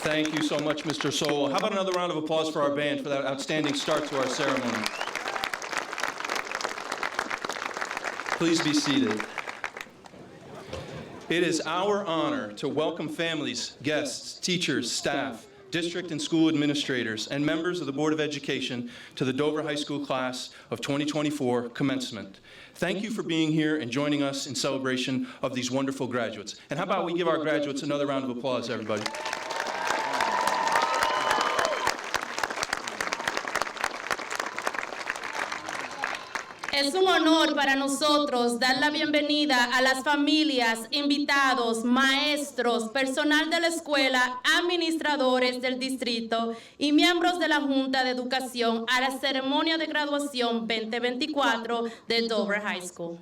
Thank you so much, Mr. Sowell. How about another round of applause for our band for that outstanding start to our ceremony? Please be seated. It is our honor to welcome families, guests, teachers, staff, district and school administrators, and members of the Board of Education to the Dover High School class of 2024 commencement. Thank you for being here and joining us in celebration of these wonderful graduates. And how about we give our graduates another round of applause, everybody? Es un honor para nosotros dar la bienvenida a las familias, invitados, maestros, personal de la escuela, administradores del distrito y miembros de la Junta de Educación a la ceremonia de graduación 2024 de Dover High School.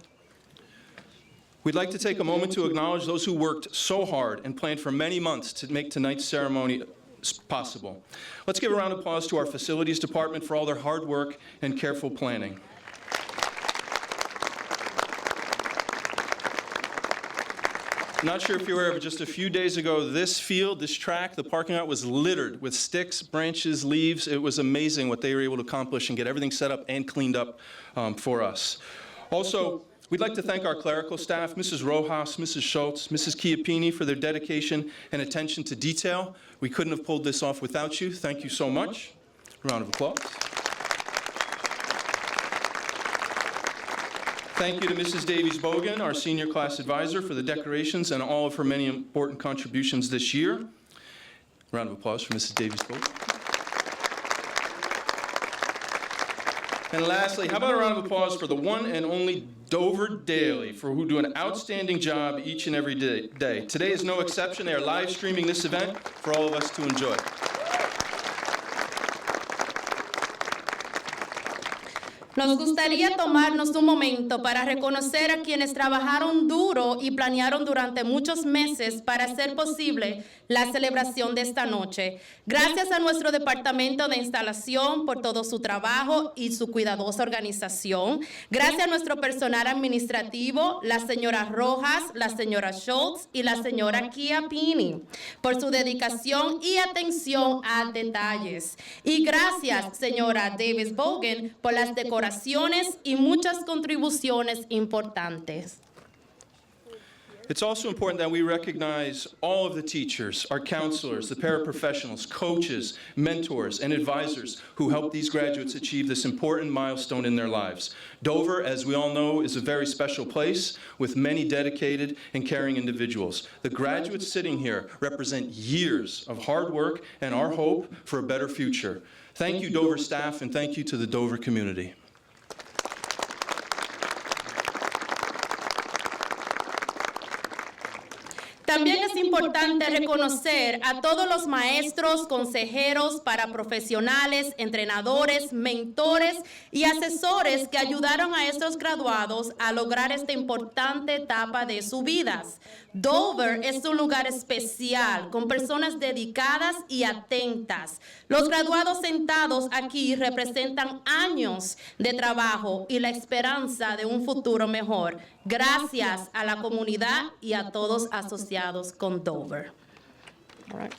We'd like to take a moment to acknowledge those who worked so hard and planned for many months to make tonight's ceremony possible. Let's give a round of applause to our facilities department for all their hard work and careful planning. Not sure if you're aware, but just a few days ago, this field, this track, the parking lot was littered with sticks, branches, leaves. It was amazing what they were able to accomplish and get everything set up and cleaned up for us. Also, we'd like to thank our clerical staff, Mrs. Rojas, Mrs. Schultz, Mrs. Chiappini, for their dedication and attention to detail. We couldn't have pulled this off without you. Thank you so much. Round of applause. Thank you to Mrs. Davies-Bogan, our senior class advisor, for the decorations and all of her many important contributions this year. Round of applause for Mrs. Davies-Bogan. And lastly, how about a round of applause for the one and only Dover Daily, for who do an outstanding job each and every day. Today is no exception. They are live streaming this event for all of us to enjoy. Nos gustaría tomarnos un momento para reconocer a quienes trabajaron duro y planearon durante muchos meses para hacer posible la celebración de esta noche. Gracias a nuestro departamento de instalación por todo su trabajo y su cuidadosa organización. Gracias a nuestro personal administrativo, la señora Rojas, la señora Schultz y la señora Chiappini, por su dedicación y atención a detalles. Y gracias, señora Davis-Bogan, por las decoraciones y muchas contribuciones importantes. It's also important that we recognize all of the teachers, our counselors, the paraprofessionals, coaches, mentors, and advisors who helped these graduates achieve this important milestone in their lives. Dover, as we all know, is a very special place with many dedicated and caring individuals. The graduates sitting here represent years of hard work and our hope for a better future. Thank you, Dover staff, and thank you to the Dover community. También es importante reconocer a todos los maestros, consejeros, paraprofesionales, entrenadores, mentores y asesores que ayudaron a estos graduados a lograr esta importante etapa de sus vidas. Dover es un lugar especial, con personas dedicadas y atentas. Los graduados sentados aquí representan años de trabajo y la esperanza de un futuro mejor. Gracias a la comunidad y a todos asociados con Dover. All right.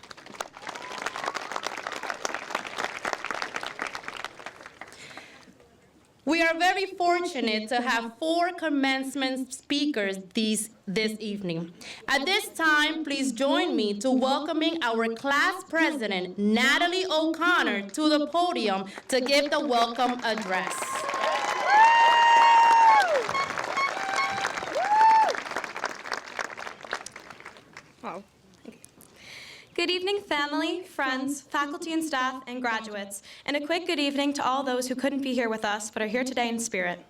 We are very fortunate to have 4 commencement speakers this evening. At this time, please join me to welcoming our class president, Natalie O'Connor, to the podium to give the welcome address. Wow. Good evening, family, friends, faculty and staff, and graduates, and a quick good evening to all those who couldn't be here with us but are here today in spirit.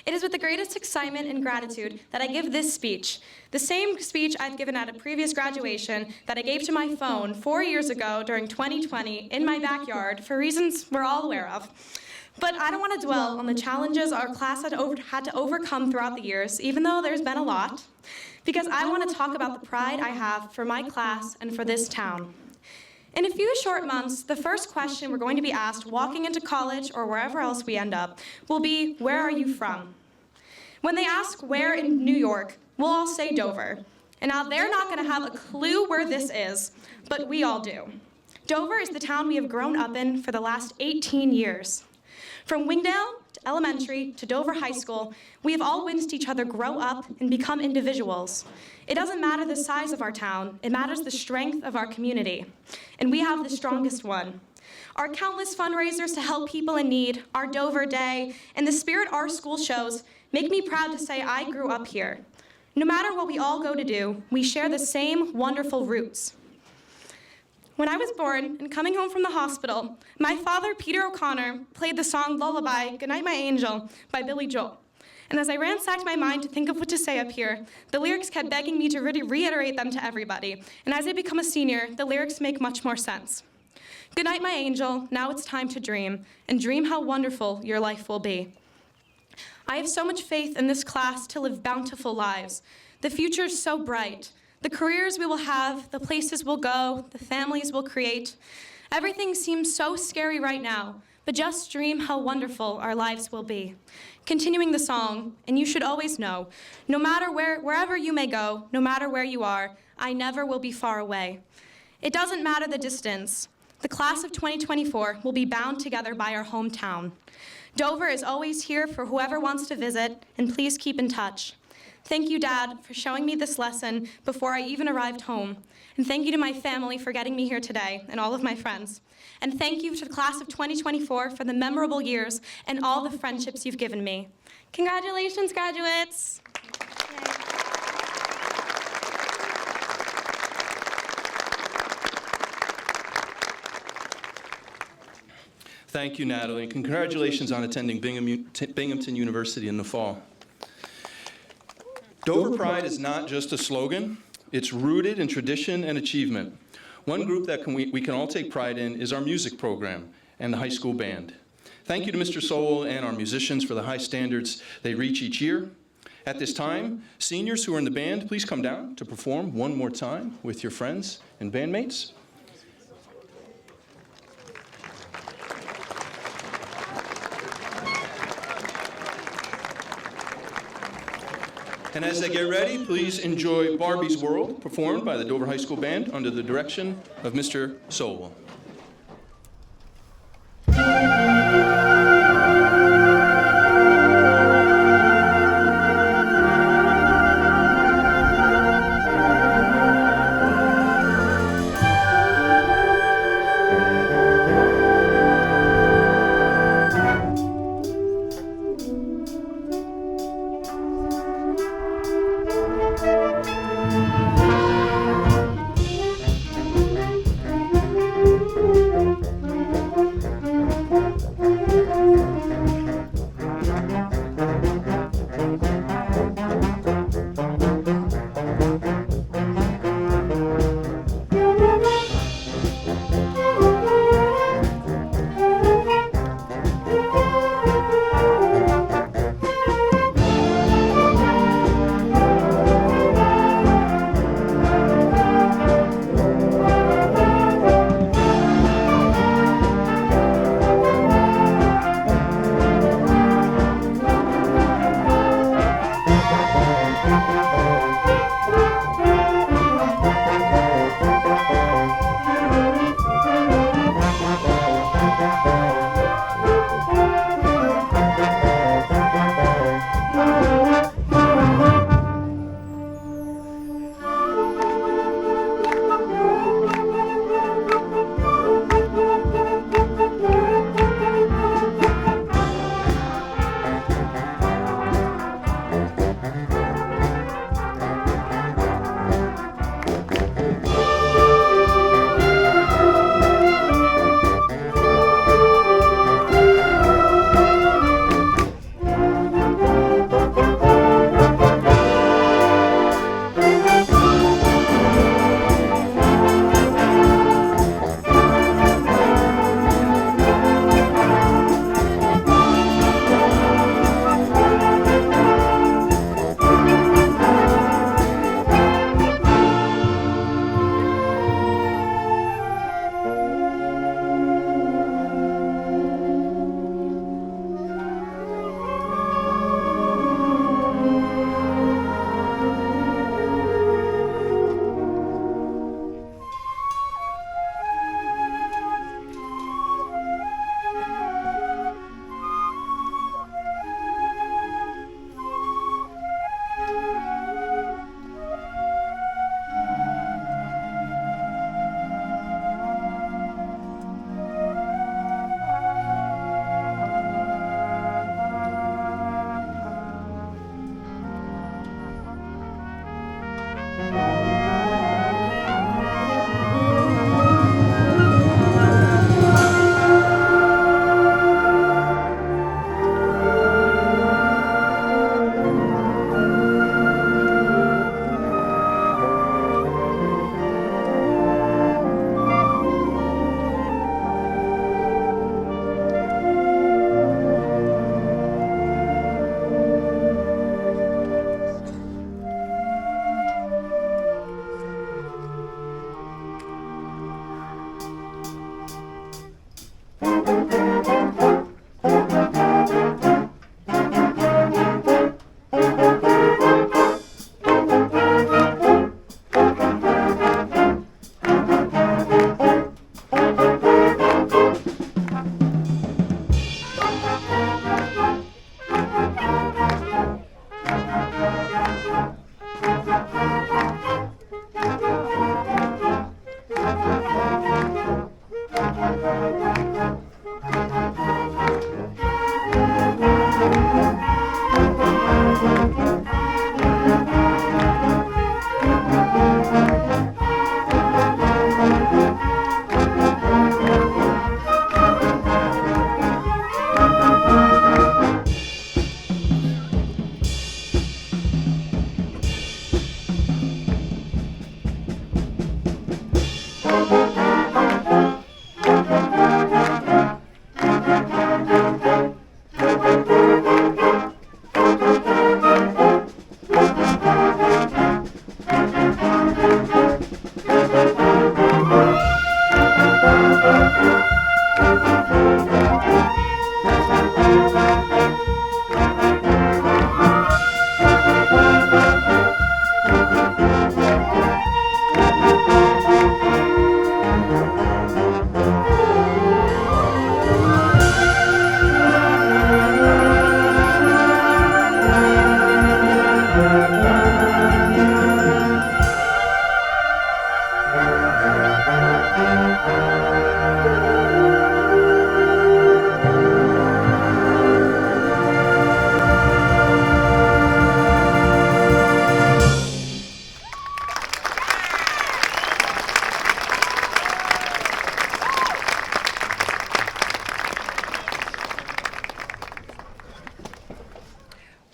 It is with the greatest excitement and gratitude that I give this speech, the same speech I've given at a previous graduation that I gave to my phone 4 years ago during 2020 in my backyard for reasons we're all aware of. But I don't want to dwell on the challenges our class had to overcome throughout the years, even though there's been a lot, because I want to talk about the pride I have for my class and for this town. In a few short months, the first question we're going to be asked walking into college or wherever else we end up will be, where are you from? When they ask where in New York, we'll all say Dover. And now they're not going to have a clue where this is, but we all do. Dover is the town we have grown up in for the last 18 years. From Wingdale to elementary to Dover High School, we have all witnessed each other grow up and become individuals. It doesn't matter the size of our town, it matters the strength of our community. And we have the strongest one. Our countless fundraisers to help people in need, our Dover Day, and the spirit our school shows make me proud to say I grew up here. No matter what we all go to do, we share the same wonderful roots. When I was born and coming home from the hospital, my father, Peter O'Connor, played the song Lullaby, Goodnight My Angel, by Billy Joel. And as I ransacked my mind to think of what to say up here, the lyrics kept begging me to reiterate them to everybody. And as I become a senior, the lyrics make much more sense. Goodnight, my angel, now it's time to dream, and dream how wonderful your life will be. I have so much faith in this class to live bountiful lives. The future's so bright. The careers we will have, the places we'll go, the families we'll create. Everything seems so scary right now, but just dream how wonderful our lives will be. Continuing the song, and you should always know, no matter wherever you may go, no matter where you are, I never will be far away. It doesn't matter the distance. The class of 2024 will be bound together by our hometown. Dover is always here for whoever wants to visit, and please keep in touch. Thank you, Dad, for showing me this lesson before I even arrived home. And thank you to my family for getting me here today, and all of my friends. And thank you to the class of 2024 for the memorable years and all the friendships you've given me. Congratulations, graduates! Thank you, Natalie, and congratulations on attending Binghamton University in the fall. Dover Pride is not just a slogan, it's rooted in tradition and achievement. One group that we can all take pride in is our music program and the high school band. Thank you to Mr. Sowell and our musicians for the high standards they reach each year. At this time, seniors who are in the band, please come down to perform one more time with your friends and bandmates. And as they get ready, please enjoy Barbie's World, performed by the Dover High School Band under the direction of Mr. Sowell.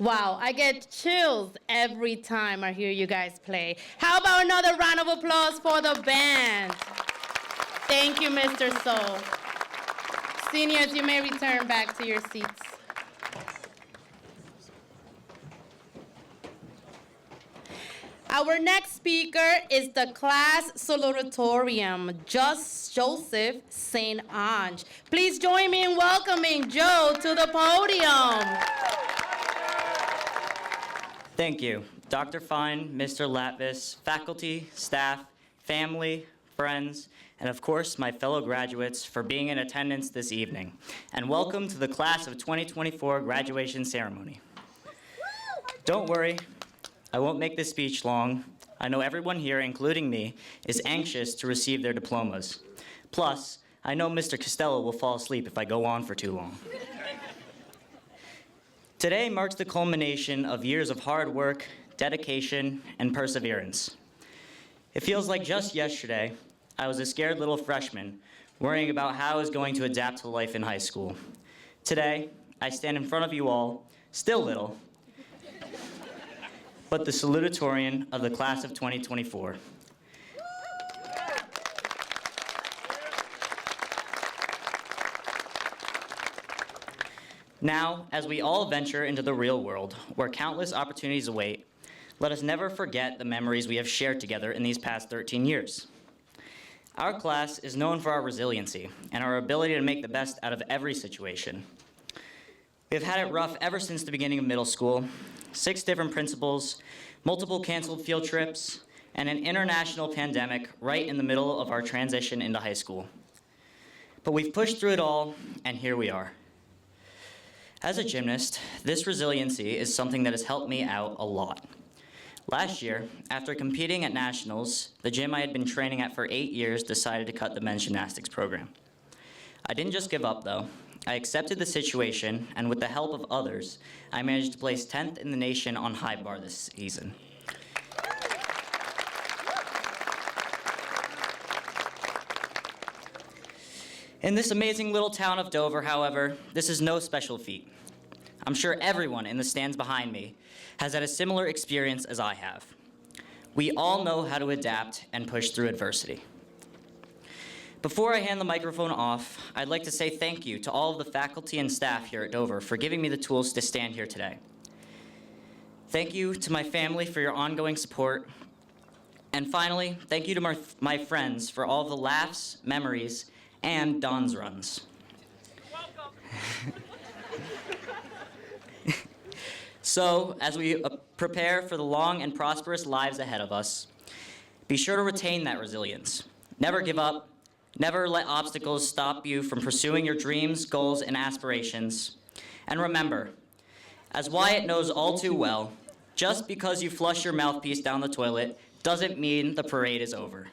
Wow, I get chills every time I hear you guys play. How about another round of applause for the band? Thank you, Mr. Soul. Seniors, you may return back to your seats. Our next speaker is the class salutatorium, Joseph St. Ange. Please join me in welcoming Joe to the podium. Thank you, Dr. Fine, Mr. Latvis, faculty, staff, family, friends, and of course, my fellow graduates for being in attendance this evening. And welcome to the class of 2024 graduation ceremony. Don't worry, I won't make this speech long. I know everyone here, including me, is anxious to receive their diplomas. Plus, I know Mr. Costello will fall asleep if I go on for too long. Today marks the culmination of years of hard work, dedication, and perseverance. It feels like just yesterday, I was a scared little freshman, worrying about how I was going to adapt to life in high school. Today, I stand in front of you all, still little, but the salutatorian of the class of 2024. Now, as we all venture into the real world, where countless opportunities await, let us never forget the memories we have shared together in these past 13 years. Our class is known for our resiliency and our ability to make the best out of every situation. We've had it rough ever since the beginning of middle school, 6 different principals, multiple canceled field trips, and an international pandemic right in the middle of our transition into high school. But we've pushed through it all, and here we are. As a gymnast, this resiliency is something that has helped me out a lot. Last year, after competing at nationals, the gym I had been training at for 8 years decided to cut the men's gymnastics program. I didn't just give up, though. I accepted the situation, and with the help of others, I managed to place 10th in the nation on high bar this season. In this amazing little town of Dover, however, this is no special feat. I'm sure everyone in the stands behind me has had a similar experience as I have. We all know how to adapt and push through adversity. Before I hand the microphone off, I'd like to say thank you to all of the faculty and staff here at Dover for giving me the tools to stand here today. Thank you to my family for your ongoing support. And finally, thank you to my friends for all of the laughs, memories, and Don's runs. So, as we prepare for the long and prosperous lives ahead of us, be sure to retain that resilience. Never give up. Never let obstacles stop you from pursuing your dreams, goals, and aspirations. And remember, as Wyatt knows all too well, just because you flush your mouthpiece down the toilet doesn't mean the parade is over.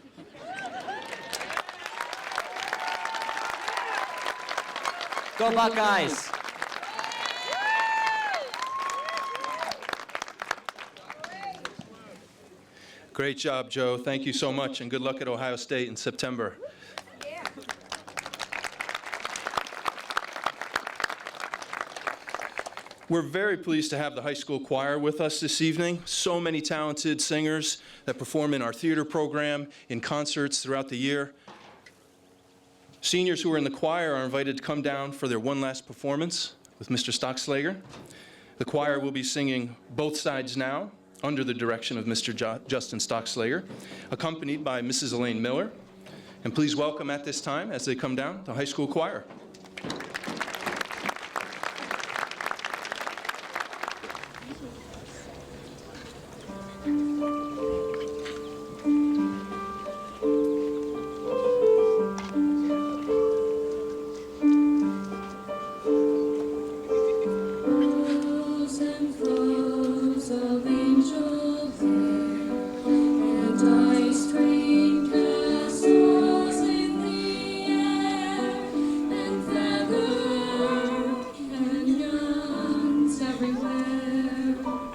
Go Buckeyes! Great job, Joe. Thank you so much, and good luck at Ohio State in September. We're very pleased to have the high school choir with us this evening. So many talented singers that perform in our theater program, in concerts throughout the year. Seniors who are in the choir are invited to come down for their one last performance with Mr. Stockslager. The choir will be singing Both Sides Now under the direction of Mr. Justin Stockslager, accompanied by Mrs. Elaine Miller. And please welcome at this time, as they come down, the high school choir. Everywhere.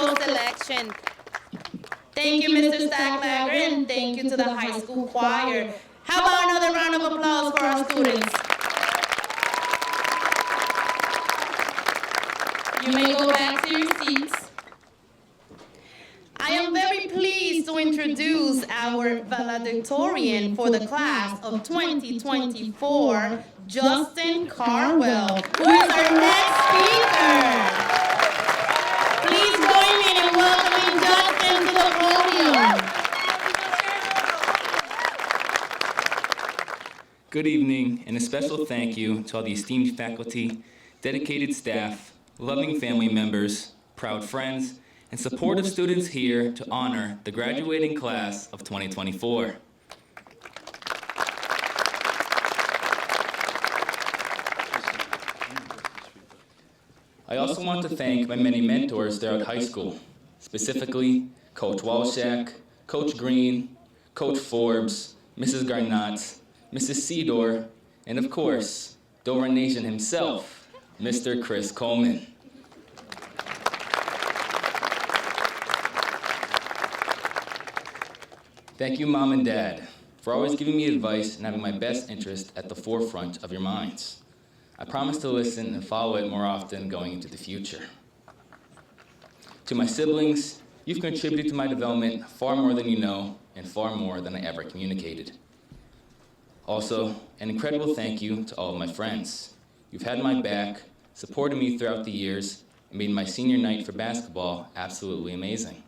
wonderful selection. Thank you, Mr. Staglager, and thank you to the high school choir. How about another round of applause for our students? You may go back to your seats. I am very pleased to introduce our valedictorian for the class of 2024, Justin Carwell, who is our next speaker. Please join me in welcoming Justin to the podium. Good evening, and a special thank you to all the esteemed faculty, dedicated staff, loving family members, proud friends, and supportive students here to honor the graduating class of 2024. I also want to thank my many mentors throughout high school, specifically Coach Walshak, Coach Green, Coach Forbes, Mrs. Garnott, Mrs. Seedor, and of course, Dover Nation himself, Mr. Chris Coleman. Thank you, Mom and Dad, for always giving me advice and having my best interest at the forefront of your minds. I promise to listen and follow it more often going into the future. To my siblings, you've contributed to my development far more than you know and far more than I ever communicated. Also, an incredible thank you to all of my friends. You've had my back, supported me throughout the years, and made my senior night for basketball absolutely amazing.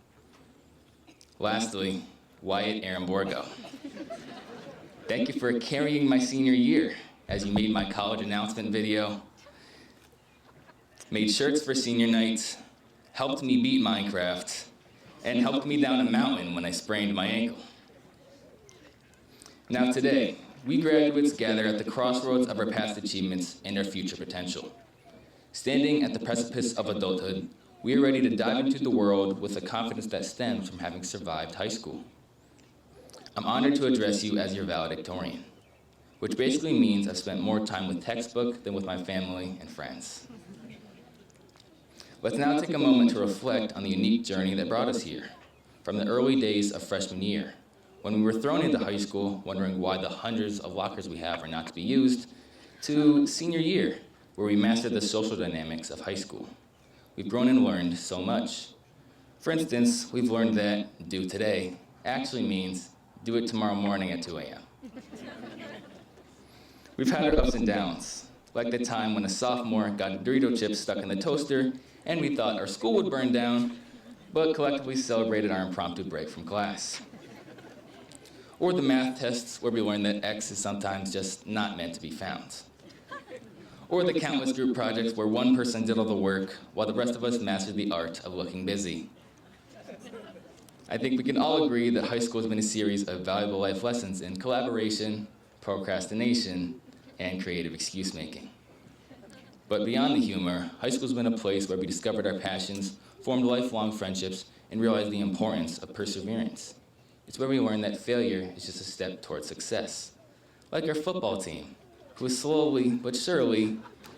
Lastly, Wyatt Aramborgo. Thank you for carrying my senior year as you made my college announcement video, made shirts for senior night, helped me beat Minecraft, and helped me down a mountain when I sprained my ankle. Now today, we graduates gather at the crossroads of our past achievements and our future potential. Standing at the precipice of adulthood, we are ready to dive into the world with the confidence that stems from having survived high school. I'm honored to address you as your valedictorian, which basically means I've spent more time with textbook than with my family and friends. Let's now take a moment to reflect on the unique journey that brought us here, from the early days of freshman year, when we were thrown into high school wondering why the hundreds of lockers we have are not to be used, to senior year, where we mastered the social dynamics of high school. We've grown and learned so much. For instance, we've learned that do today actually means do it tomorrow morning at 2 a.m. We've had our ups and downs, like the time when a sophomore got Dorito chips stuck in the toaster and we thought our school would burn down, but collectively celebrated our impromptu break from class. Or the math tests where we learned that X is sometimes just not meant to be found. Or the countless group projects where one person did all the work while the rest of us mastered the art of looking busy. I think we can all agree that high school has been a series of valuable life lessons in collaboration, procrastination, and creative excuse-making. But beyond the humor, high school has been a place where we discovered our passions, formed lifelong friendships, and realized the importance of perseverance. It's where we learned that failure is just a step towards success. Like our football team, who is slowly but surely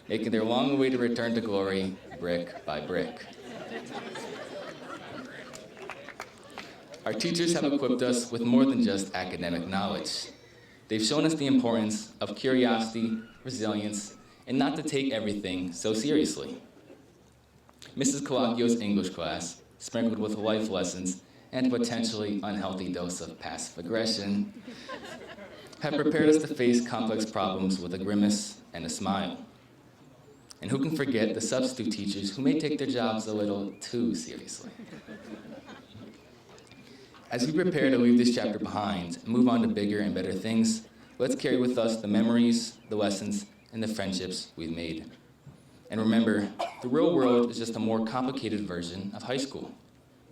making their long-awaited return to glory brick by brick. Our teachers have equipped us with more than just academic knowledge. They've shown us the importance of curiosity, resilience, and not to take everything so seriously. Mrs. Colacchio's English class, sprinkled with life lessons and a potentially unhealthy dose of passive aggression, have prepared us to face complex problems with a grimace and a smile. And who can forget the substitute teachers who may take their jobs a little too seriously? As we prepare to leave this chapter behind and move on to bigger and better things, let's carry with us the memories, the lessons, and the friendships we've made. And remember, the real world is just a more complicated version of high school,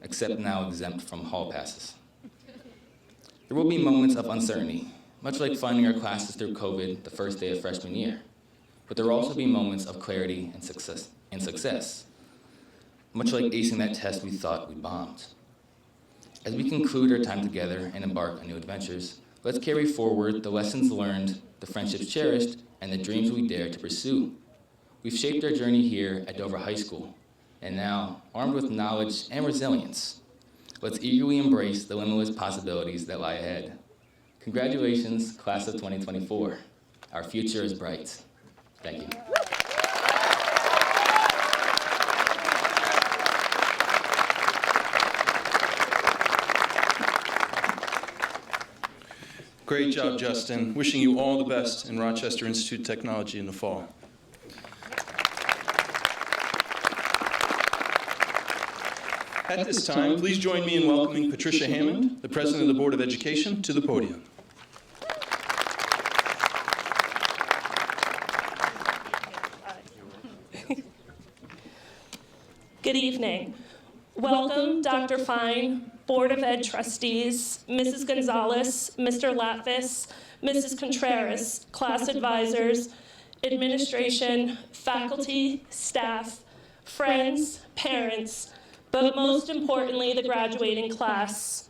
except now exempt from hall passes. There will be moments of uncertainty, much like finding our classes through COVID the first day of freshman year. But there will also be moments of clarity and success, much like acing that test we thought we bombed. As we conclude our time together and embark on new adventures, let's carry forward the lessons learned, the friendships cherished, and the dreams we dare to pursue. We've shaped our journey here at Dover High School, And now, armed with knowledge and resilience, let's eagerly embrace the limitless possibilities that lie ahead. Congratulations, class of 2024. Our future is bright. Thank you. Great job, Justin. Wishing you all the best in Rochester Institute of Technology in the fall. At this time, please join me in welcoming Patricia Hammond, the President of the Board of Education, to the podium. Good evening. Welcome, Dr. Fine, Board of Ed Trustees, Mrs. Gonzalez, Mr. Latvis, Mrs. Contreras, class advisors, administration, faculty, staff, friends, parents, but most importantly, the graduating class.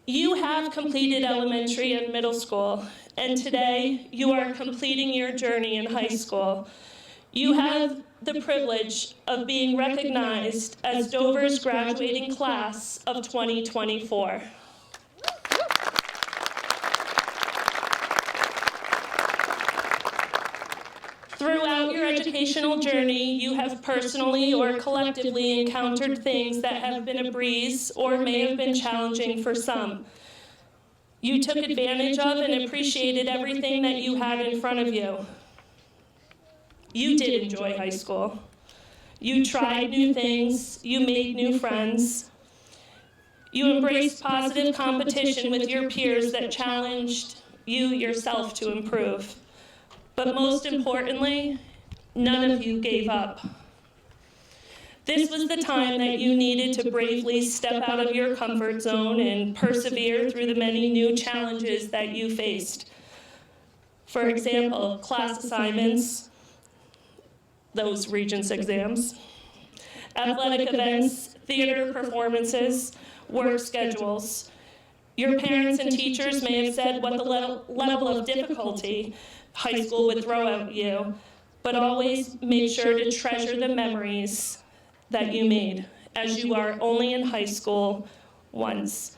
You have completed elementary and middle school, and today you are completing your journey in high school. You have the privilege of being recognized as Dover's graduating class of 2024. Throughout your educational journey, you have personally or collectively encountered things that have been a breeze or may have been challenging for some. You took advantage of and appreciated everything that you had in front of you. You did enjoy high school. You tried new things, you made new friends. You embraced positive competition with your peers that challenged you yourself to improve. But most importantly, none of you gave up. This was the time that you needed to bravely step out of your comfort zone and persevere through the many new challenges that you faced. For example, class assignments, those Regents exams, athletic events, theater performances, work schedules. Your parents and teachers may have said what the level of difficulty high school would throw at you, but always make sure to treasure the memories that you made, as you are only in high school once.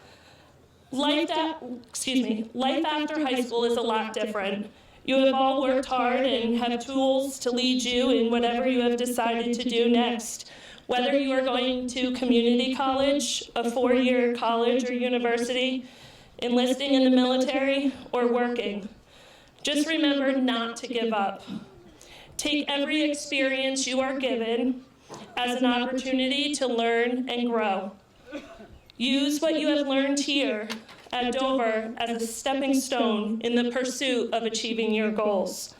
Life after high school is a lot different. You have all worked hard and have tools to lead you in whatever you have decided to do next. Whether you are going to community college, a four-year college or university, enlisting in the military, or working. Just remember not to give up. Take every experience you are given as an opportunity to learn and grow. Use what you have learned here at Dover as a stepping stone in the pursuit of achieving your goals.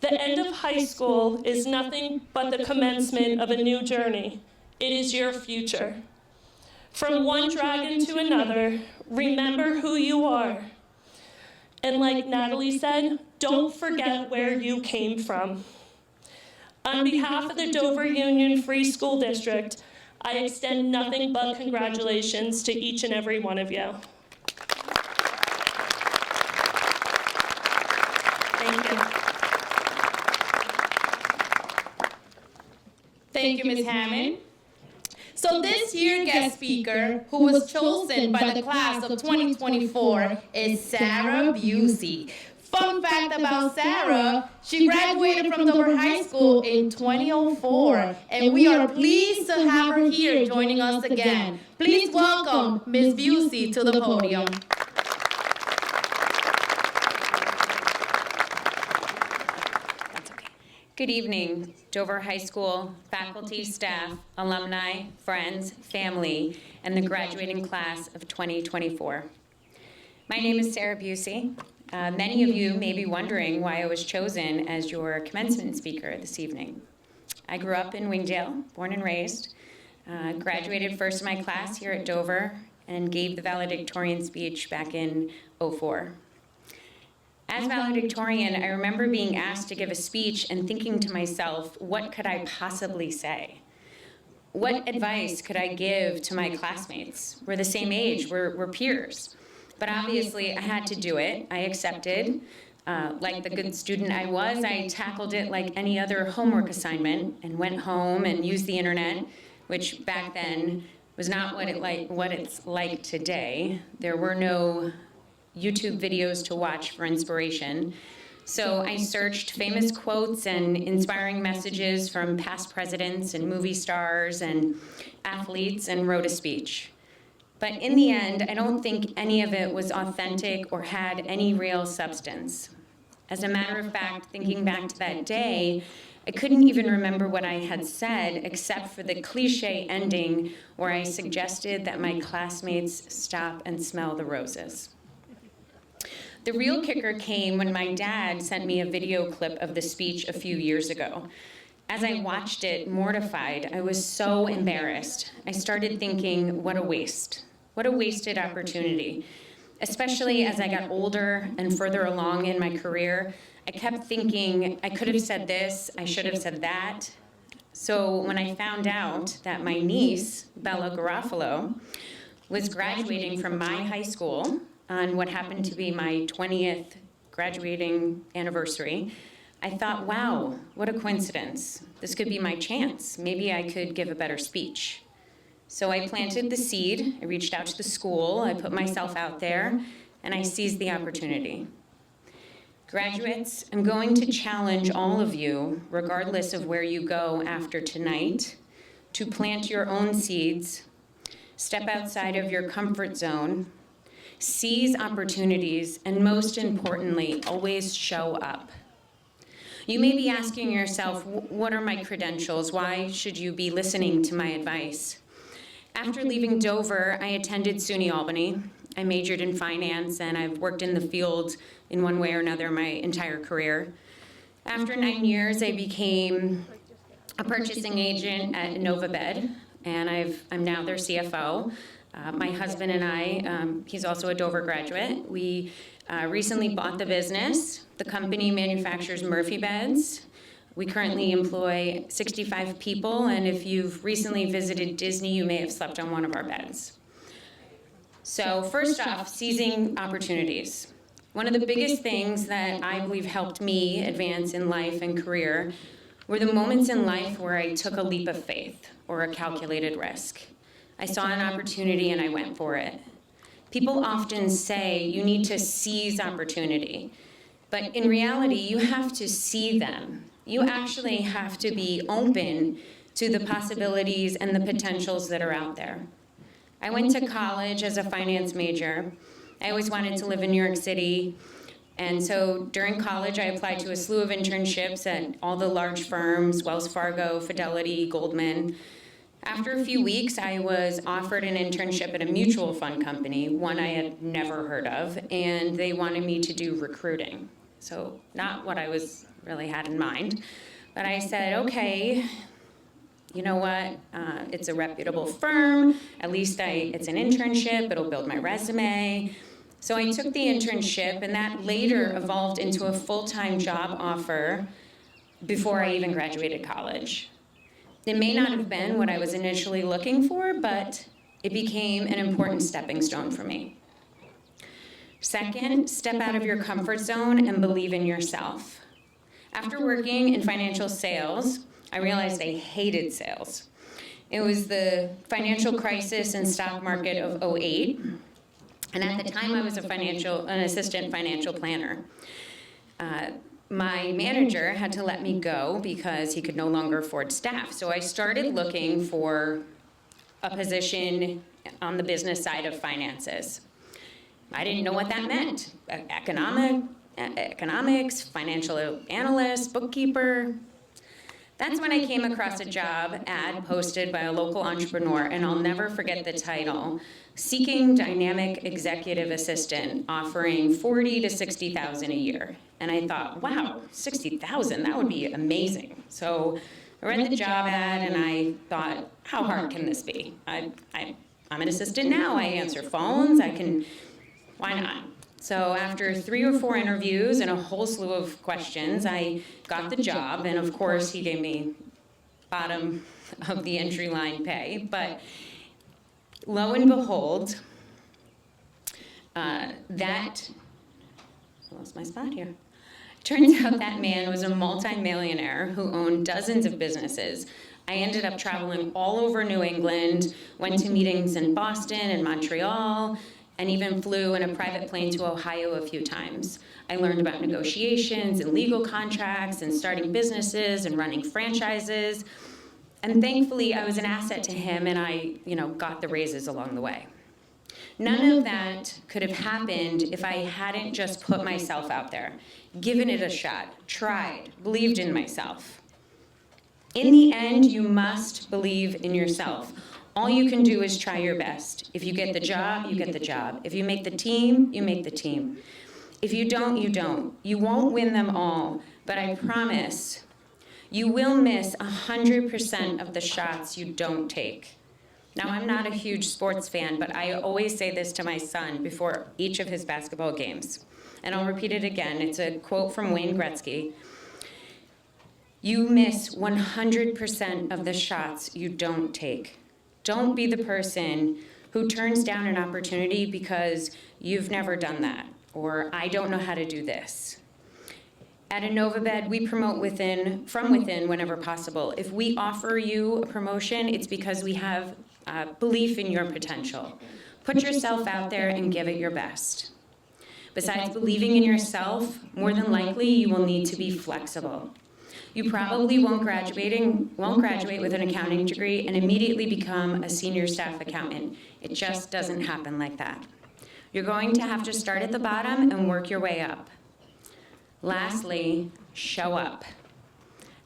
The end of high school is nothing but the commencement of a new journey. It is your future. From one dragon to another, remember who you are. And like Natalie said, don't forget where you came from. On behalf of the Dover Union Free School District, I extend nothing but congratulations to each and every one of you. Thank you. Thank you, Ms. Hammond. So this year's guest speaker, who was chosen by the class of 2024, is Sarah Busey. Fun fact about Sarah, she graduated from Dover High School in 2004, and we are pleased to have her here joining us again. Please welcome Ms. Busey to the podium. Good evening, Dover High School, faculty, staff, alumni, friends, family, and the graduating class of 2024. My name is Sarah Busey. Many of you may be wondering why I was chosen as your commencement speaker this evening. I grew up in Wingdale, born and raised, graduated first in my class here at Dover, and gave the valedictorian speech back in '04. As valedictorian, I remember being asked to give a speech and thinking to myself, what could I possibly say? What advice could I give to my classmates? We're the same age, we're peers. But obviously, I had to do it. I accepted. Like the good student I was, I tackled it like any other homework assignment and went home and used the internet, which back then was not what it's like today. There were no YouTube videos to watch for inspiration. So I searched famous quotes and inspiring messages from past presidents and movie stars and athletes and wrote a speech. But in the end, I don't think any of it was authentic or had any real substance. As a matter of fact, thinking back to that day, I couldn't even remember what I had said except for the cliche ending where I suggested that my classmates stop and smell the roses. The real kicker came when my dad sent me a video clip of the speech a few years ago. As I watched it, mortified, I was so embarrassed. I started thinking, what a waste. What a wasted opportunity. Especially as I got older and further along in my career, I kept thinking, I could have said this, I should have said that. So when I found out that my niece, Bella Garofalo, was graduating from my high school on what happened to be my 20th graduating anniversary, I thought, wow, what a coincidence. This could be my chance. Maybe I could give a better speech. So I planted the seed, I reached out to the school, I put myself out there, and I seized the opportunity. Graduates, I'm going to challenge all of you, regardless of where you go after tonight, to plant your own seeds, step outside of your comfort zone, seize opportunities, and most importantly, always show up. You may be asking yourself, what are my credentials? Why should you be listening to my advice? After leaving Dover, I attended SUNY Albany. I majored in finance, and I've worked in the field in one way or another my entire career. After 9 years, I became a purchasing agent at Novabed, and I'm now their CFO. My husband and I, he's also a Dover graduate. We recently bought the business. The company manufactures Murphy beds. We currently employ 65 people, and if you've recently visited Disney, you may have slept on one of our beds. So first off, seizing opportunities. One of the biggest things that I believe helped me advance in life and career were the moments in life where I took a leap of faith or a calculated risk. I saw an opportunity and I went for it. People often say you need to seize opportunity, but in reality, you have to see them. You actually have to be open to the possibilities and the potentials that are out there. I went to college as a finance major. I always wanted to live in New York City. And so during college, I applied to a slew of internships at all the large firms, Wells Fargo, Fidelity, Goldman. After a few weeks, I was offered an internship at a mutual fund company, one I had never heard of, and they wanted me to do recruiting. So not what I really had in mind. But I said, okay, you know what, it's a reputable firm, at least it's an internship, it'll build my resume. So I took the internship, and that later evolved into a full-time job offer before I even graduated college. It may not have been what I was initially looking for, but it became an important stepping stone for me. Second, step out of your comfort zone and believe in yourself. After working in financial sales, I realized I hated sales. It was the financial crisis and stock market of '08, and at the time I was an assistant financial planner. My manager had to let me go because he could no longer afford staff, so I started looking for a position on the business side of finances. I didn't know what that meant. Economics, financial analyst, bookkeeper. That's when I came across a job ad posted by a local entrepreneur, and I'll never forget the title, Seeking Dynamic Executive Assistant, offering $40,000 to $60,000 a year. And I thought, wow, $60,000, that would be amazing. So I read the job ad and I thought, how hard can this be? I'm an assistant now, I answer phones, why not? So after 3 or 4 interviews and a whole slew of questions, I got the job, and of course he gave me bottom of the entry line pay, but lo and behold, I lost my spot here. Turns out that man was a multimillionaire who owned dozens of businesses. I ended up traveling all over New England, went to meetings in Boston and Montreal, and even flew in a private plane to Ohio a few times. I learned about negotiations and legal contracts and starting businesses and running franchises. And thankfully, I was an asset to him, and I, got the raises along the way. None of that could have happened if I hadn't just put myself out there, given it a shot, tried, believed in myself. In the end, you must believe in yourself. All you can do is try your best. If you get the job, you get the job. If you make the team, you make the team. If you don't, you don't. You won't win them all, but I promise you will miss 100% of the shots you don't take. Now, I'm not a huge sports fan, but I always say this to my son before each of his basketball games. And I'll repeat it again. It's a quote from Wayne Gretzky. You miss 100% of the shots you don't take. Don't be the person who turns down an opportunity because you've never done that, or I don't know how to do this. At InnovaBed, we promote from within whenever possible. If we offer you a promotion, it's because we have belief in your potential. Put yourself out there and give it your best. Besides believing in yourself, more than likely you will need to be flexible. You probably won't graduate with an accounting degree and immediately become a senior staff accountant. It just doesn't happen like that. You're going to have to start at the bottom and work your way up. Lastly, show up.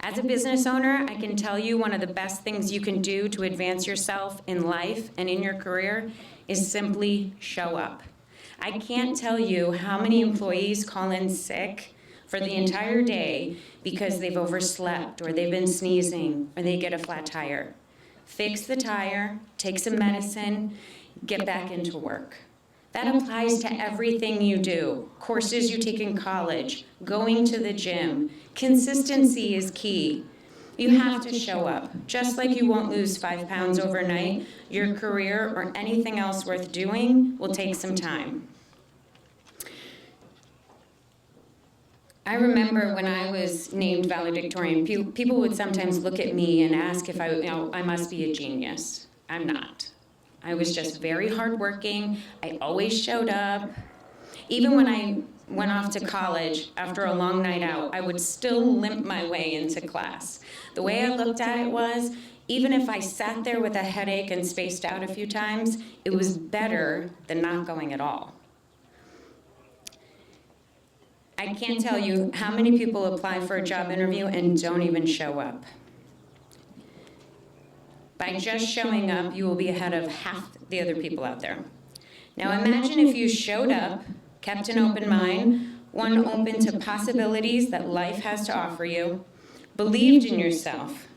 As a business owner, I can tell you one of the best things you can do to advance yourself in life and in your career is simply show up. I can't tell you how many employees call in sick for the entire day because they've overslept or they've been sneezing or they get a flat tire. Fix the tire, take some medicine, get back into work. That applies to everything you do. Courses you take in college, going to the gym. Consistency is key. You have to show up. Just like you won't lose 5 pounds overnight, your career or anything else worth doing will take some time. I remember when I was named valedictorian, people would sometimes look at me and ask if I must be a genius. I'm not. I was just very hardworking. I always showed up. Even when I went off to college after a long night out, I would still limp my way into class. The way I looked at it was, even if I sat there with a headache and spaced out a few times, it was better than not going at all. I can't tell you how many people apply for a job interview and don't even show up. By just showing up, you will be ahead of half the other people out there. Now imagine if you showed up, kept an open mind, one open to possibilities that life has to offer you, believed in yourself,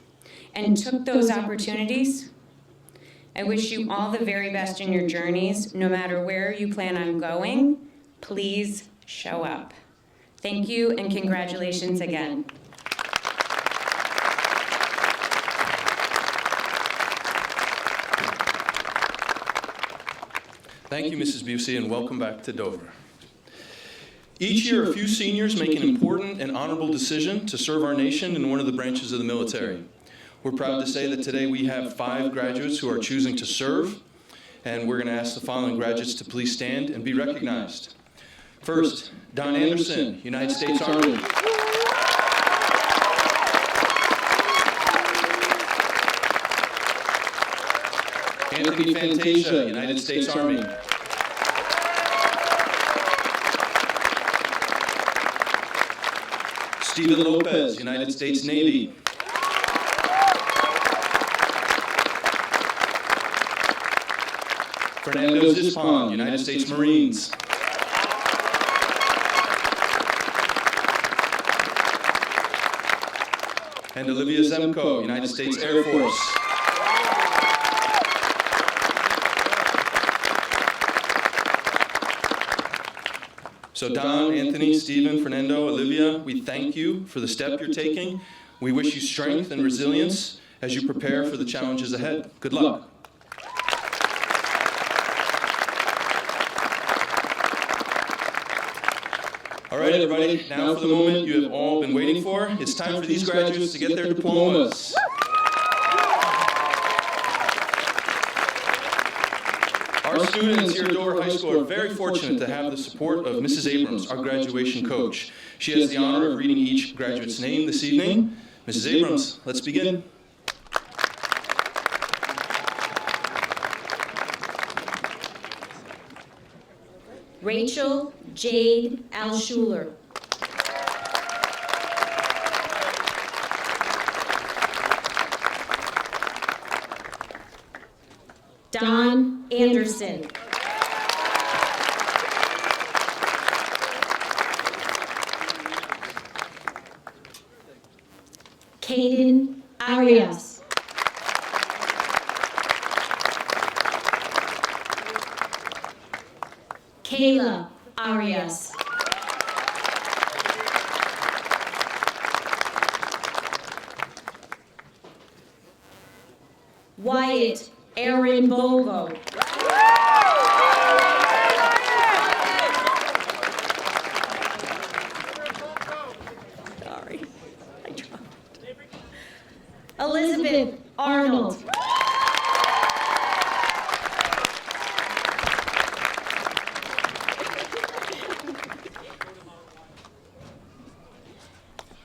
and took those opportunities. I wish you all the very best in your journeys, no matter where you plan on going. Please show up. Thank you and congratulations again. Thank you, Mrs. Busey, and welcome back to Dover. Each year, a few seniors make an important and honorable decision to serve our nation in one of the branches of the military. We're proud to say that today we have 5 graduates who are choosing to serve, and we're going to ask the following graduates to please stand and be recognized. First, Don Anderson, United States Army. Anthony Fantasia, United States Army. Stephen Lopez, United States Navy. Fernando Zispon, United States Marines. And Olivia Zemko, United States Air Force. So Don, Anthony, Stephen, Fernando, Olivia, we thank you for the step you're taking. We wish you strength and resilience as you prepare for the challenges ahead. Good luck. All right, everybody, now for the moment you have all been waiting for. It's time for these graduates to get their diplomas. Our students here at Dover High School are very fortunate to have the support of Mrs. Abrams, our graduation coach. She has the honor of reading each graduate's name this evening. Mrs. Abrams, let's begin. Rachel Jade Alschuler. Don Anderson. Caden Arias. Kayla Arias. Wyatt Aaron Bogo. Sorry, I dropped. Elizabeth Arnold.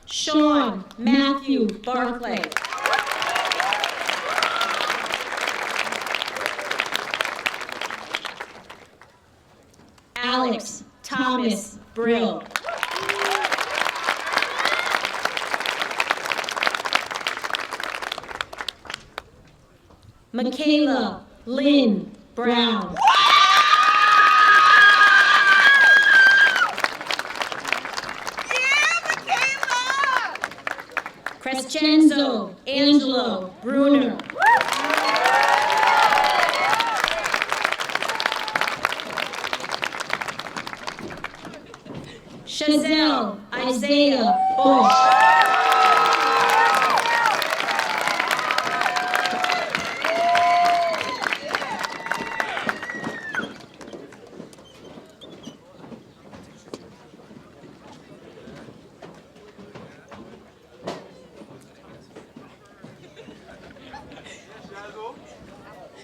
Sean Matthew Barclay. Alex Thomas Brill. Michaela Lynn Brown. Crescenzo Angelo Bruner. Chazelle Isaiah Bush.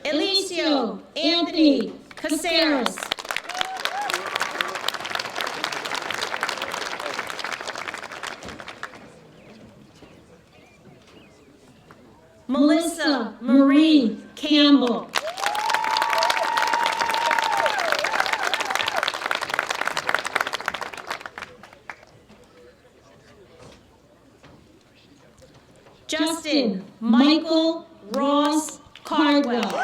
Elicio Anthony Caceres. Melissa Marie Campbell. Justin Michael Ross Cardwell.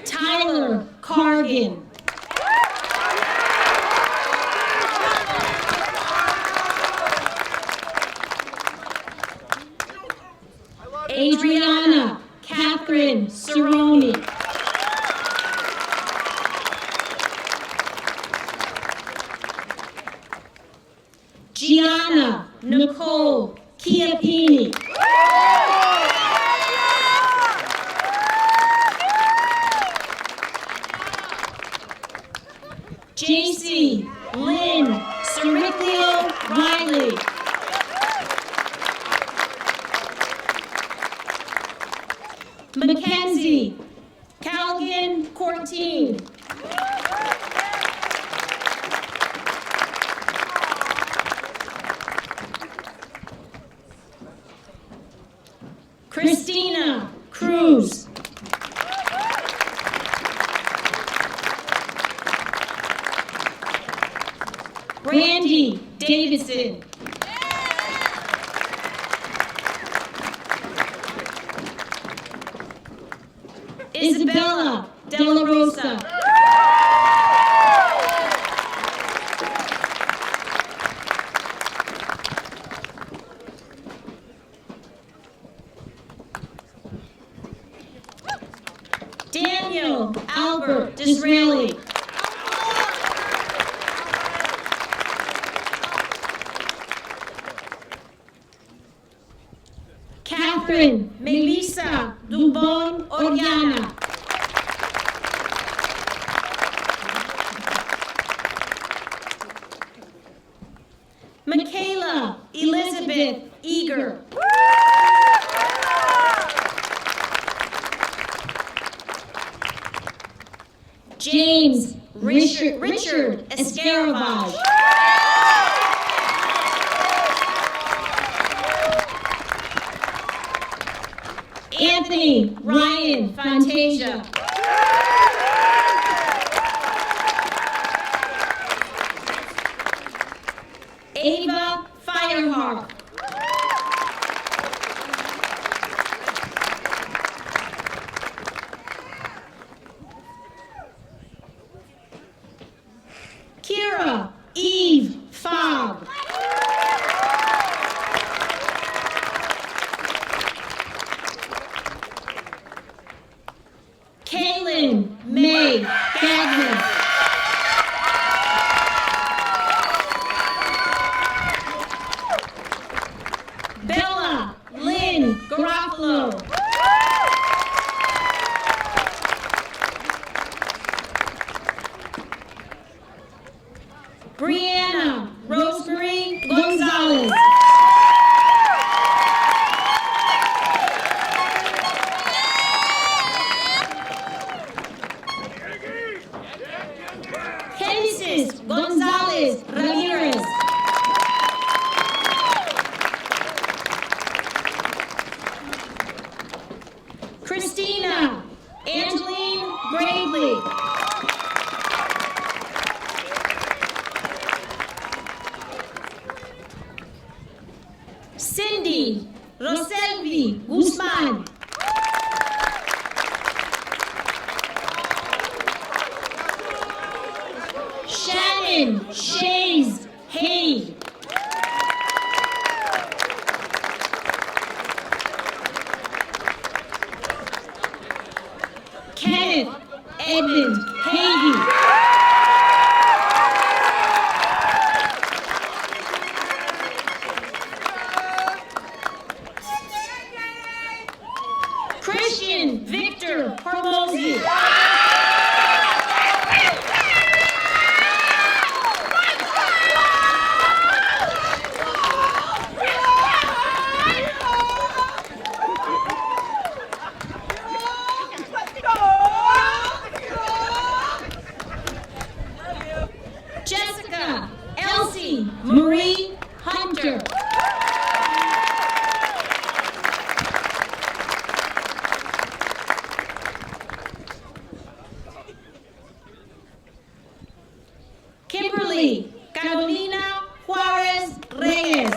Tyler Cargan. Adriana Catherine Cerrone. Gianna Nicole Chiappini. JC Lynn Cerricchio Riley. Mackenzie Calgan Cortine. Christina Cruz. Brandy Davidson. Isabella Della Rosa. Daniel Albert Disraeli. Catherine Melissa Dubon Oriana. Michaela Elizabeth Eager. James Richard Escaravage. Anthony Ryan Fantasia. Ava Firehawk. Kira Eve Fogg. Kaylin May Gagnon. Bella Lynn Garofalo. Brianna Rosemary Gonzalez. Genesis Gonzalez Ramirez. Christina Angeline Gravely. Cindy Roselvi Guzman. Shannon Shays Hay. Kenneth Edmund Hagee. Christian Victor Hormozy. Jessica Elsie Marie Hunter. Kimberly Carolina Juarez Reyes.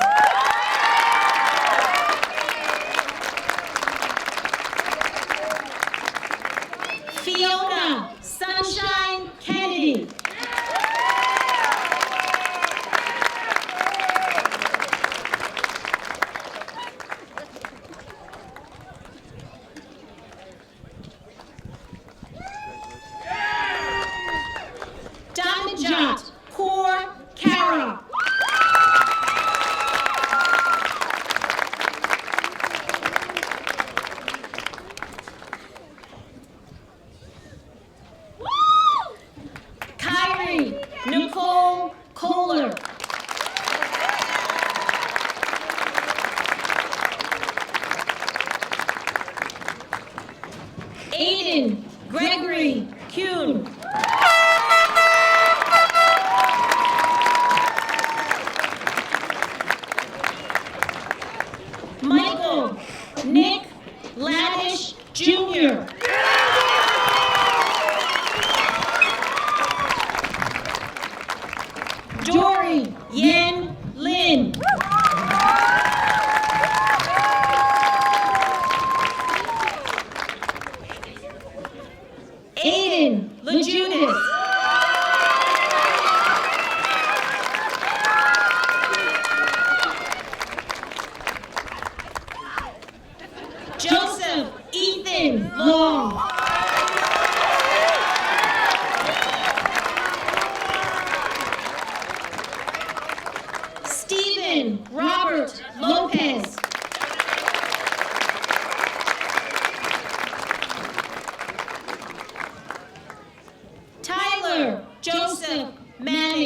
Fiona Sunshine Kennedy. Damajat Kaur Kara. Kyrie Nicole Kohler. Aiden Gregory Kuhn. Michael Nick Ladish Jr. Dory Yen Lin. Aiden LeJudas. Joseph Ethan Long. Stephen Robert Lopez.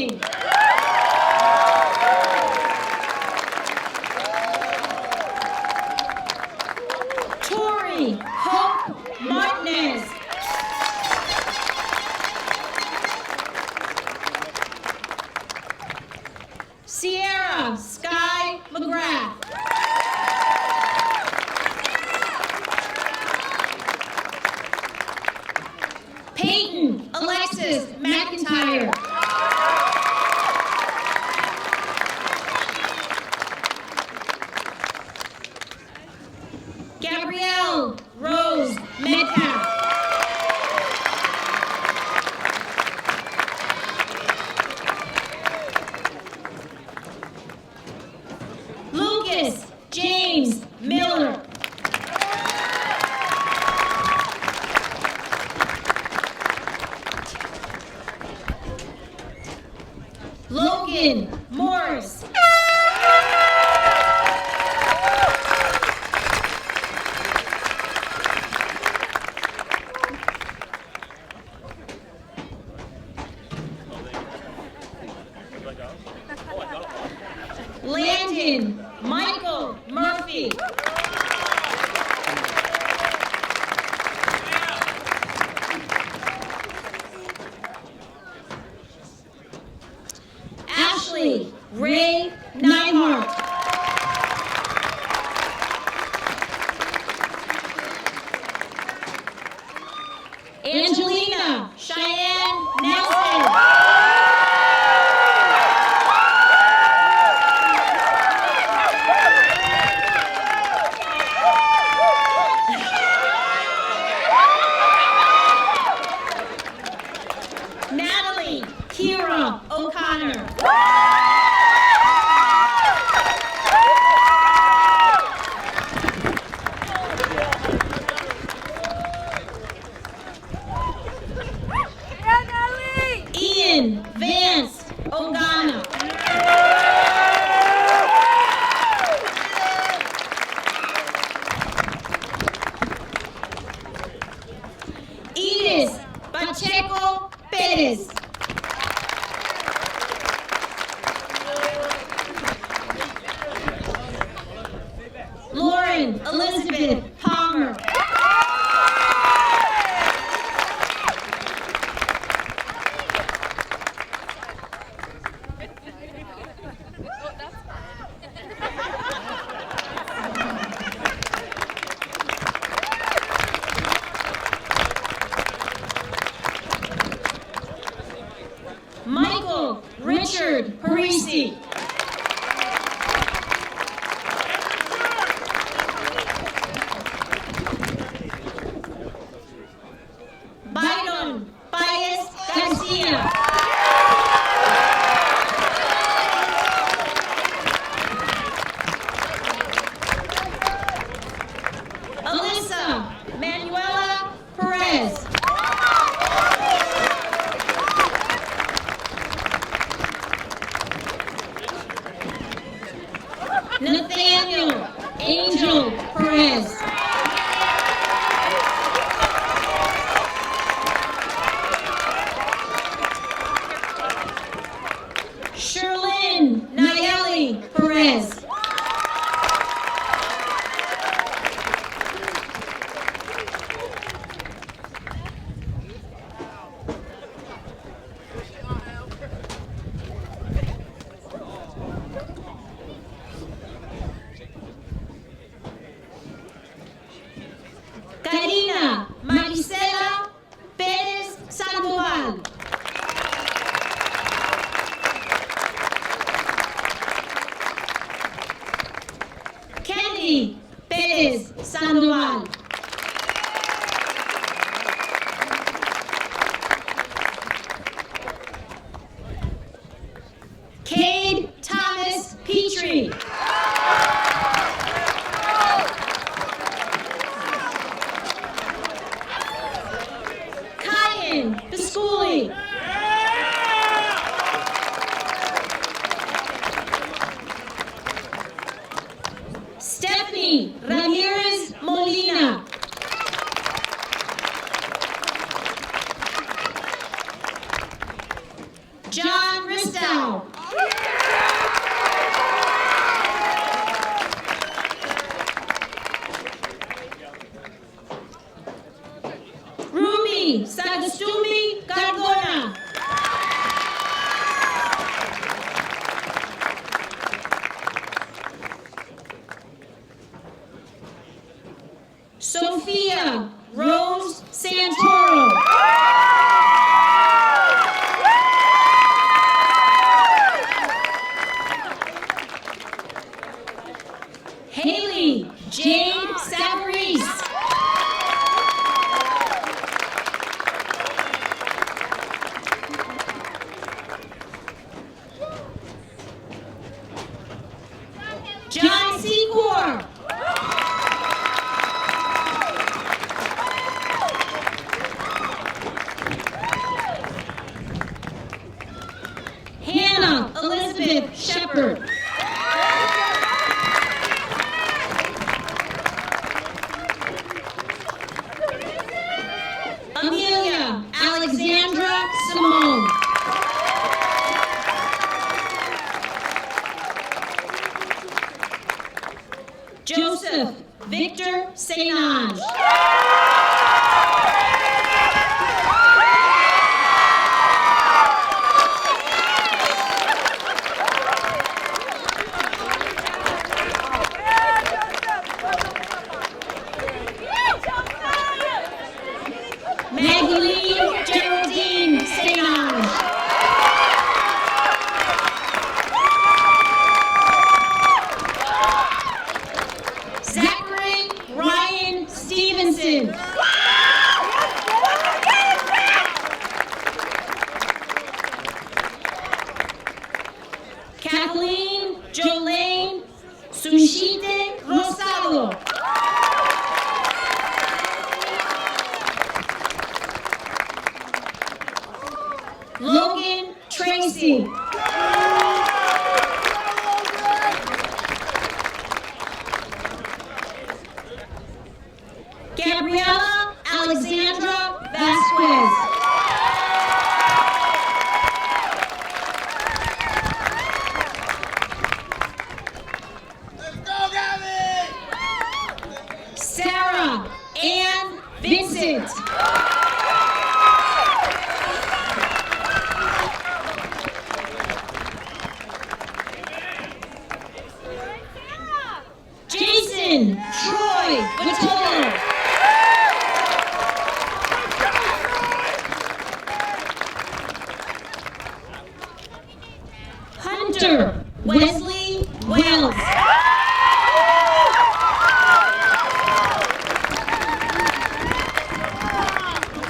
King. Tori Hope Martinez. Sierra Sky McGrath. Peyton Alexis McIntyre. Gabrielle Rose Metcalf. Lucas James Miller. Logan Morris. Landon Michael Murphy. Ashley Ray Neihart. Angelina Cheyenne Nelson. Natalie Kira O'Connor. Ian Vance Ogana. Edith Pacheco Perez. Lauren Elizabeth Palmer. Michael Richard Parisi. Byron Paez Garcia. Alyssa Manuela Perez. Nathaniel Angel Perez. Sherlyn Nayeli Perez. Karina Marisela Pérez Sandoval. Candy Pérez Sandoval. Cade Thomas Petrie. Kyan Bisculi. Stephanie Ramirez Molina. John Rista. Nassau. Ruby Sagastumi Cardona. Sophia Rose Santoro. Haley Jade Savarese. John Secor. Hannah Elizabeth Shepard. Amelia Alexandra Simone. Joseph Victor St. Ange. Magdalene Geraldine St. Ange. Zachary Ryan Stevenson. Kathleen Jolene Sushite Rosado. Logan Tracy. Gabriela Alexandra Vasquez. Sarah Ann Vincent. Jason Troy Vitolo. Hunter Wesley Wells.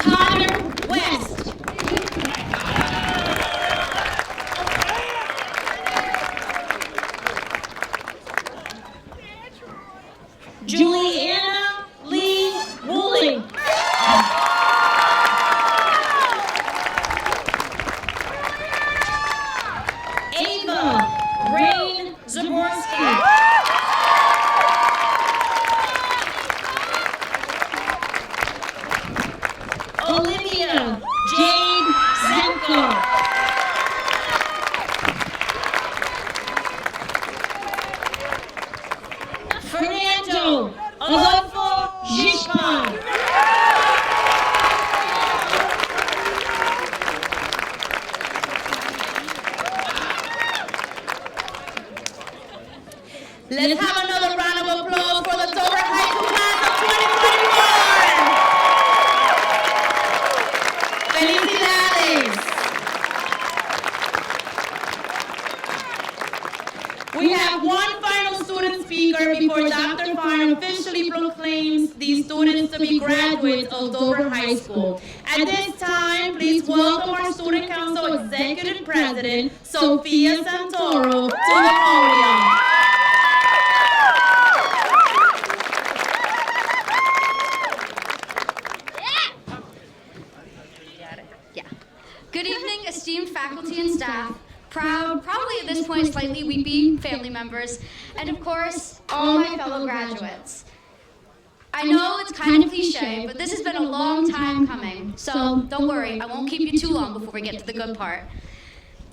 Connor West. Juliana Lee Woolley. Ava Rain Zaborski. Olivia Jade Zenko. Fernando Adolfo Gishman. Let's have another round of applause for the Dover High School class of 2021. Felicidades. We have one final student speaker before Dr. Farn officially proclaims these students to be graduates of Dover High School. At this time, please welcome our Student Council Executive President, Sophia Santoro, to the podium. Good evening, esteemed faculty and staff, proud, probably at this point slightly weepy family members, and of course, all my fellow graduates. I know it's kind of cliche, but this has been a long time coming, so don't worry, I won't keep you too long before we get to the good part.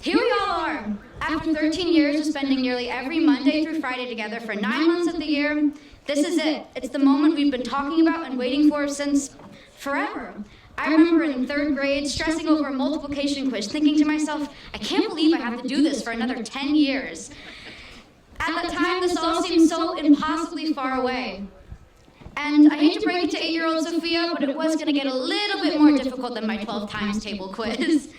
Here we all are, after 13 years of spending nearly every Monday through Friday together for 9 months of the year. This is it. It's the moment we've been talking about and waiting for since forever. I remember in 3rd grade stressing over a multiplication quiz, thinking to myself, I can't believe I have to do this for another 10 years. At that time, this all seemed so impossibly far away. And I hate to break it to 8-year-old Sophia, but it was going to get a little bit more difficult than my 12 times table quiz.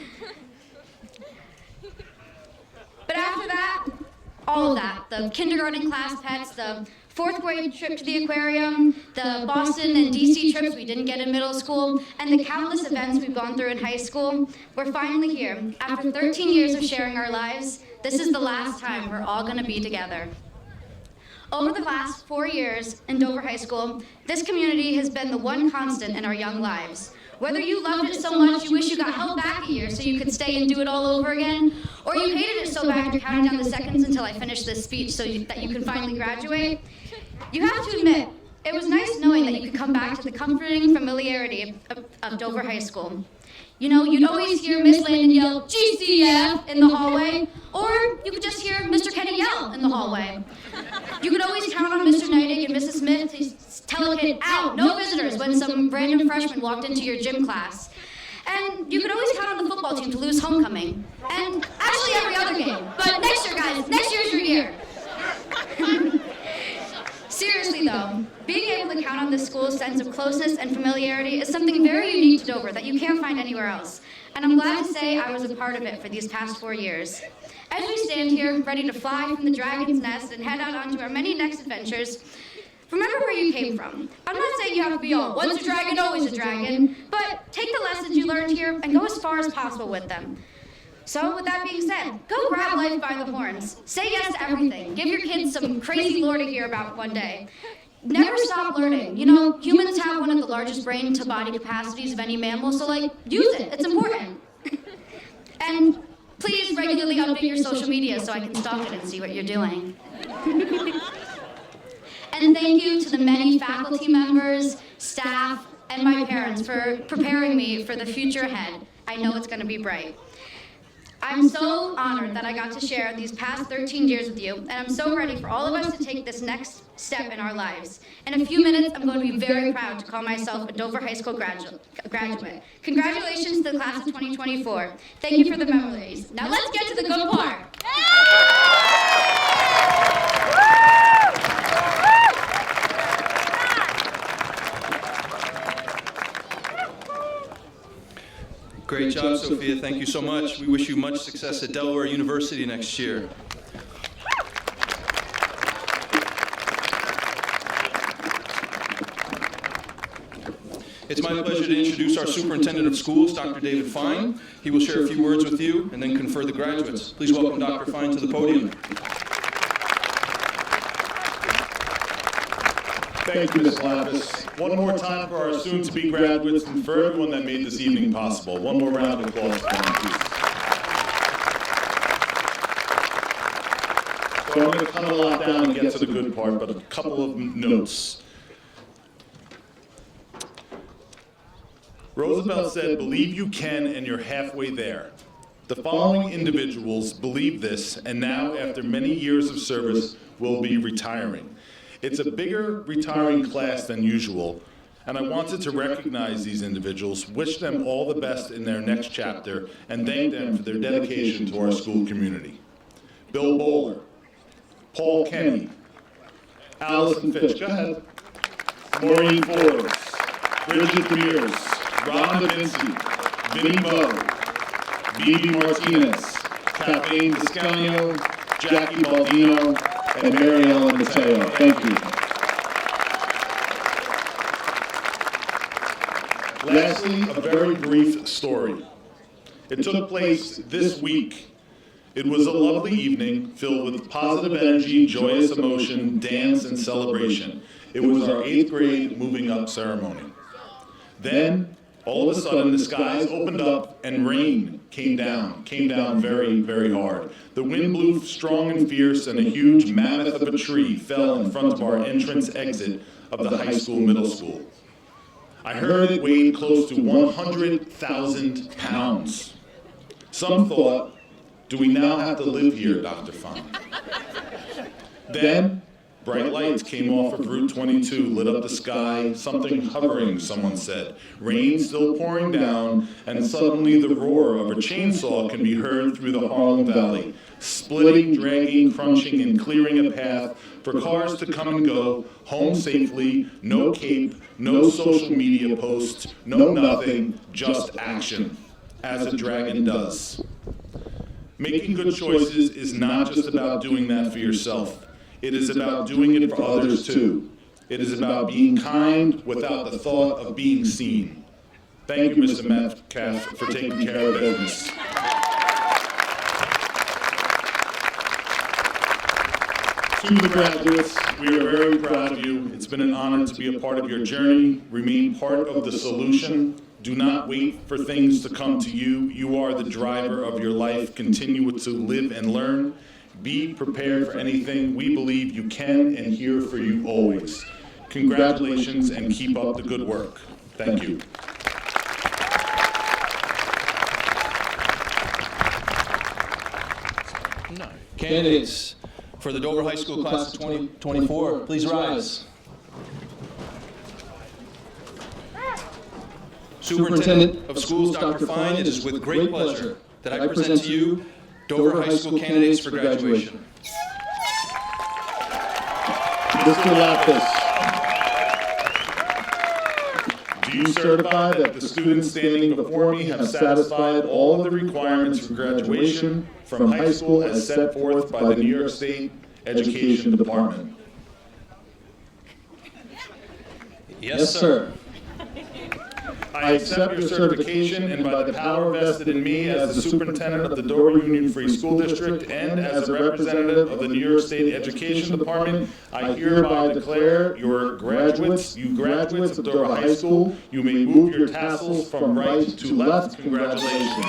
But after that, all of that, the kindergarten class pets, the 4th grade trip to the aquarium, the Boston and DC trips we didn't get in middle school, and the countless events we've gone through in high school, we're finally here. After 13 years of sharing our lives, this is the last time we're all going to be together. Over the last 4 years in Dover High School, this community has been the one constant in our young lives. Whether you loved it so much you wish you got held back a year so you could stay and do it all over again, or you hated it so bad you're counting down the seconds until I finish this speech so that you can finally graduate, you have to admit, it was nice knowing that you could come back to the comforting familiarity of Dover High School. You know, you'd always hear Miss Landon yell, GCF, in the hallway, or you could just hear Mr. Kenny yell in the hallway. You could always count on Mr. Neidig and Mrs. Smith to tell a kid, out, no visitors, when some random freshman walked into your gym class. And you could always count on the football team to lose homecoming. And actually every other game. But next year, guys, next year's your year. Seriously though, being able to count on this school's sense of closeness and familiarity is something very unique to Dover that you can't find anywhere else. And I'm glad to say I was a part of it for these past 4 years. As we stand here, ready to fly from the dragon's nest and head out onto our many next adventures, remember where you came from. I'm not saying you have to be all, once a dragon, always a dragon, but take the lessons you learned here and go as far as possible with them. So with that being said, go grab life by the horns. Say yes to everything. Give your kids some crazy lore to hear about one day. Never stop learning. You know, humans have one of the largest brain to body capacities of any mammal, so use it. It's important. And please regularly update your social media so I can stalk it and see what you're doing. And thank you to the many faculty members, staff, and my parents for preparing me for the future ahead. I know it's going to be bright. I'm so honored that I got to share these past 13 years with you, and I'm so ready for all of us to take this next step in our lives. In a few minutes, I'm going to be very proud to call myself a Dover High School graduate. Congratulations to the class of 2024. Thank you for the memories. Now let's get to the good part. Great job, Sophia. Thank you so much. We wish you much success at Delaware University next year. It's my pleasure to introduce our Superintendent of Schools, Dr. David Fine. He will share a few words with you and then confer the graduates. Please welcome Dr. Fine to the podium. Thank you, Ms. Lapis. One more time for our soon-to-be graduates and for everyone that made this evening possible. One more round of applause for them, please. So I'm going to cut a lot down and get to the good part, but a couple of notes. Roosevelt said, "Believe you can and you're halfway there." The following individuals believe this, and now, after many years of service, will be retiring. It's a bigger retiring class than usual, and I wanted to recognize these individuals, wish them all the best in their next chapter, and thank them for their dedication to our school community. Bill Bowler, Paul Kenny, Allison Fitch, go ahead, Maureen Forbes, Bridget Mears, Rhonda Vinci, Vinnie Bowe, Bibi Martinez, Kathleen Descalio, Jackie Baldino, and Mary Ellen Mateo. Thank you. Lastly, a very brief story. It took place this week. It was a lovely evening filled with positive energy, joyous emotion, dance, and celebration. It was our 8th grade moving up ceremony. Then, all of a sudden, the skies opened up and rain came down very, very hard. The wind blew strong and fierce, and a huge mammoth of a tree fell in front of our entrance exit of the high school middle school. I heard it weighed close to 100,000 pounds. Some thought Do we now have to live here, Dr. Fung? Then, bright lights came off of Route 22, lit up the sky, something hovering, someone said. Rain still pouring down, and suddenly the roar of a chainsaw can be heard through the Harlem Valley, splitting, dragging, crunching, and clearing a path for cars to come and go, home safely, no cape, no social media posts, no nothing, just action, as a dragon does. Making good choices is not just about doing that for yourself. It is about doing it for others too. It is about being kind without the thought of being seen. Thank you, Mr. Metcalf, for taking care of business. To the graduates, we are very proud of you. It's been an honor to be a part of your journey. Remain part of the solution. Do not wait for things to come to you. You are the driver of your life. Continue to live and learn. Be prepared for anything. We believe you can and here for you always. Congratulations and keep up the good work. Thank you. Candidates for the Dover High School class of 2024, please rise. Superintendent of Schools, Dr. Fine, it is with great pleasure that I present to you Dover High School candidates for graduation. Mr. Lapis, do you certify that the students standing before me have satisfied all of the requirements for graduation from high school as set forth by the New York State Education Department? Yes, sir. I accept your certification, and by the power vested in me as the superintendent of the Dover Union Free School District and as a representative of the New York State Education Department, I hereby declare you graduates of Dover High School, you may move your tassels from right to left. Congratulations.